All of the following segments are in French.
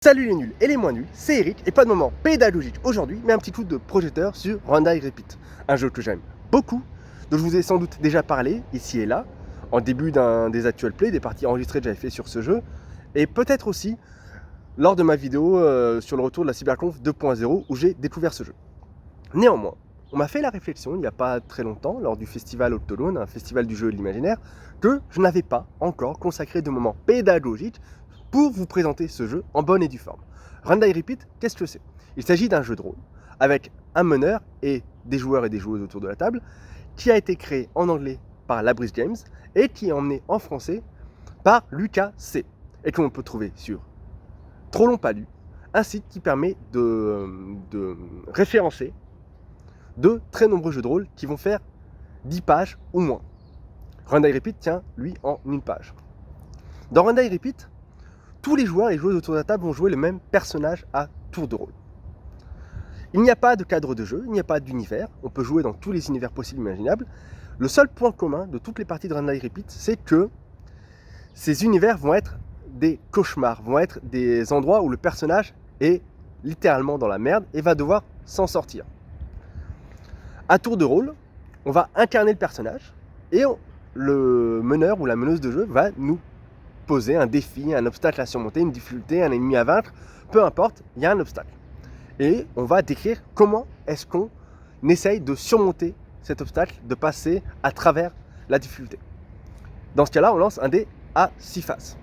Salut les nuls et les moins nuls, c'est Eric et pas de moment pédagogique aujourd'hui, mais un petit coup de projecteur sur Run Die Repeat, un jeu que j'aime beaucoup, dont je vous ai sans doute déjà parlé ici et là, en début d'un des actual plays, des parties enregistrées que j'avais fait sur ce jeu, et peut-être aussi lors de ma vidéo sur le retour de la Cyberconf 2.0 où j'ai découvert ce jeu. Néanmoins, on m'a fait la réflexion il n'y a pas très longtemps, lors du festival Octolone, un festival du jeu et de l'imaginaire, que je n'avais pas encore consacré de moments pédagogiques pour vous présenter ce jeu en bonne et due forme. Run Die Repeat, qu'est-ce que c'est? Il s'agit d'un jeu de rôle avec un meneur et des joueurs et des joueuses autour de la table qui a été créé en anglais par Labris Games et qui est emmené en français par Lucas C. et que l'on peut trouver sur Trop Long Pas Lu, un site qui permet de référencer de très nombreux jeux de rôle qui vont faire 10 pages ou moins. Run Die Repeat tient, lui, en une page. Dans Run Die Repeat, tous les joueurs et joueuses autour de la table vont jouer le même personnage à tour de rôle. Il n'y a pas de cadre de jeu, il n'y a pas d'univers, on peut jouer dans tous les univers possibles et imaginables. Le seul point commun de toutes les parties de Run Die Repeat, c'est que ces univers vont être des cauchemars, vont être des endroits où le personnage est littéralement dans la merde et va devoir s'en sortir. À tour de rôle, on va incarner le personnage et le meneur ou la meneuse de jeu va nous poser un défi, un obstacle à surmonter, une difficulté, un ennemi à vaincre, peu importe, il y a un obstacle. Et on va décrire comment est-ce qu'on essaye de surmonter cet obstacle, de passer à travers la difficulté. Dans ce cas-là, on lance un dé à 6 faces.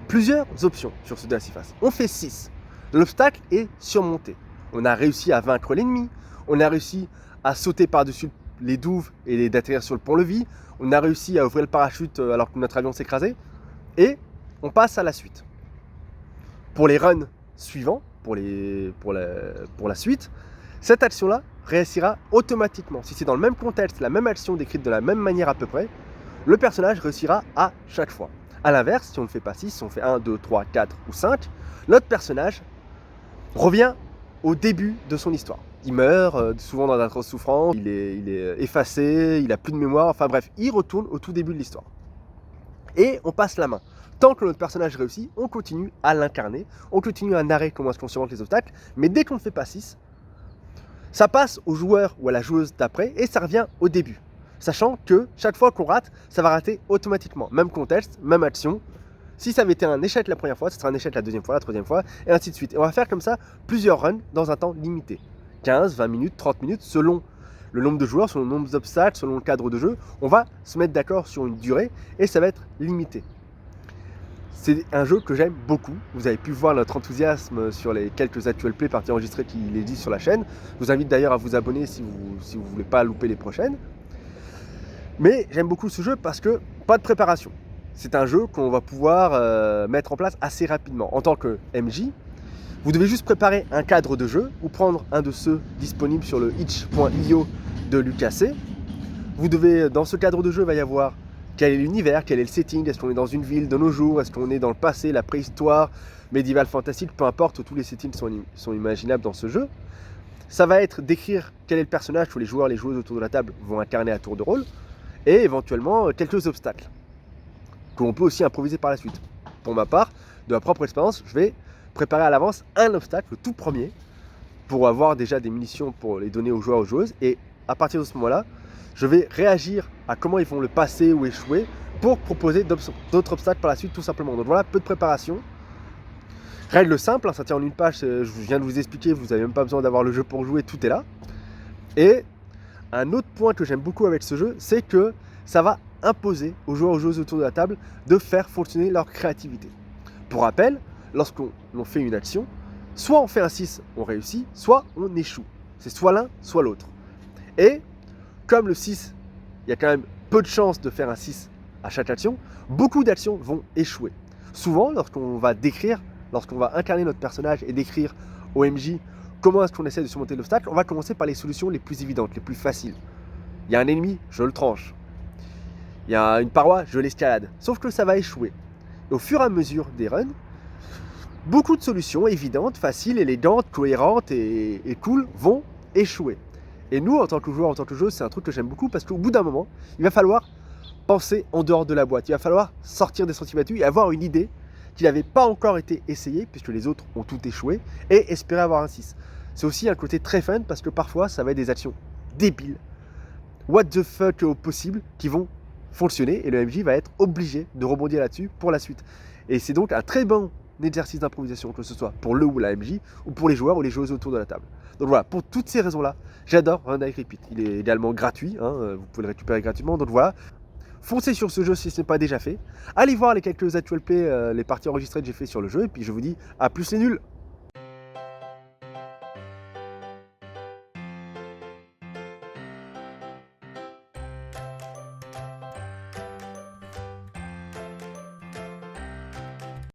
Plusieurs options sur ce dé à 6 faces. On fait 6. L'obstacle est surmonté. On a réussi à vaincre l'ennemi, on a réussi à sauter par-dessus les douves et d'atterrir sur le pont-levis, on a réussi à ouvrir le parachute alors que notre avion s'écrasait, et on passe à la suite. Pour les runs suivants, pour la suite, cette action-là réussira automatiquement. Si c'est dans le même contexte, la même action décrite de la même manière à peu près, le personnage réussira à chaque fois. A l'inverse, si on ne fait pas 6, si on fait 1, 2, 3, 4 ou 5, notre personnage revient au début de son histoire. Il meurt, souvent dans d'atroces souffrances, il est effacé, il n'a plus de mémoire, enfin bref, il retourne au tout début de l'histoire. Et on passe la main. Tant que notre personnage réussit, on continue à l'incarner, on continue à narrer comment est-ce qu'on surmonte les obstacles, mais dès qu'on ne fait pas 6, ça passe au joueur ou à la joueuse d'après et ça revient au début. Sachant que chaque fois qu'on rate, ça va rater automatiquement. Même contexte, même action. Si ça avait été un échec la première fois, ce sera un échec la deuxième fois, la troisième fois, et ainsi de suite. Et on va faire comme ça plusieurs runs dans un temps limité. 15, 20 minutes, 30 minutes, selon le nombre de joueurs, selon le nombre d'obstacles, selon le cadre de jeu, on va se mettre d'accord sur une durée et ça va être limité. C'est un jeu que j'aime beaucoup. Vous avez pu voir notre enthousiasme sur les quelques actual plays parties enregistrées qu'il existe sur la chaîne. Je vous invite d'ailleurs à vous abonner si vous ne voulez pas louper les prochaines. Mais j'aime beaucoup ce jeu parce que pas de préparation. C'est un jeu qu'on va pouvoir mettre en place assez rapidement. En tant que MJ, vous devez juste préparer un cadre de jeu ou prendre un de ceux disponibles sur le itch.io de Lucas C. Vous devez, dans ce cadre de jeu, il va y avoir quel est l'univers, quel est le setting, est-ce qu'on est dans une ville de nos jours, est-ce qu'on est dans le passé, la préhistoire, médiéval, fantastique, peu importe, tous les settings sont imaginables dans ce jeu. Ça va être d'écrire quel est le personnage que les joueurs, les joueuses autour de la table vont incarner à tour de rôle, et éventuellement quelques obstacles, que l'on peut aussi improviser par la suite. Pour ma part, de ma propre expérience, je vais préparer à l'avance un obstacle, le tout premier, pour avoir déjà des munitions pour les donner aux joueurs, aux joueuses, et à partir de ce moment-là, je vais réagir à comment ils vont le passer ou échouer pour proposer d'autres obstacles par la suite, tout simplement. Donc voilà, peu de préparation. Règle simple, ça tient en une page, je viens de vous expliquer, vous n'avez même pas besoin d'avoir le jeu pour jouer, tout est là. Et un autre point que j'aime beaucoup avec ce jeu, c'est que ça va imposer aux joueurs, aux joueuses autour de la table de faire fonctionner leur créativité. Pour rappel, lorsqu'on fait une action, soit on fait un 6, on réussit, soit on échoue. C'est soit l'un, soit l'autre. Et comme le 6, il y a quand même peu de chances de faire un 6 à chaque action, beaucoup d'actions vont échouer. Souvent, lorsqu'on va incarner notre personnage et décrire au MJ comment est-ce qu'on essaie de surmonter l'obstacle, on va commencer par les solutions les plus évidentes, les plus faciles. Il y a un ennemi, je le tranche. Il y a une paroi, je l'escalade. Sauf que ça va échouer. Et au fur et à mesure des runs, beaucoup de solutions évidentes, faciles, élégantes, cohérentes et cool vont échouer. Et nous, en tant que joueurs, en tant que joueuses, c'est un truc que j'aime beaucoup parce qu'au bout d'un moment, il va falloir penser en dehors de la boîte. Il va falloir sortir des sentiers battus et avoir une idée qui n'avait pas encore été essayé, puisque les autres ont tout échoué, et espérer avoir un 6. C'est aussi un côté très fun, parce que parfois, ça va être des actions débiles, what the fuck au possible, qui vont fonctionner, et le MJ va être obligé de rebondir là-dessus pour la suite. Et c'est donc un très bon exercice d'improvisation, que ce soit pour le ou la MJ, ou pour les joueurs ou les joueuses autour de la table. Donc voilà, pour toutes ces raisons-là, j'adore Run Die Repeat. Il est également gratuit, hein, vous pouvez le récupérer gratuitement, donc voilà. Foncez sur ce jeu si ce n'est pas déjà fait. Allez voir les quelques actual play, les parties enregistrées que j'ai fait sur le jeu, et puis je vous dis à plus les nuls.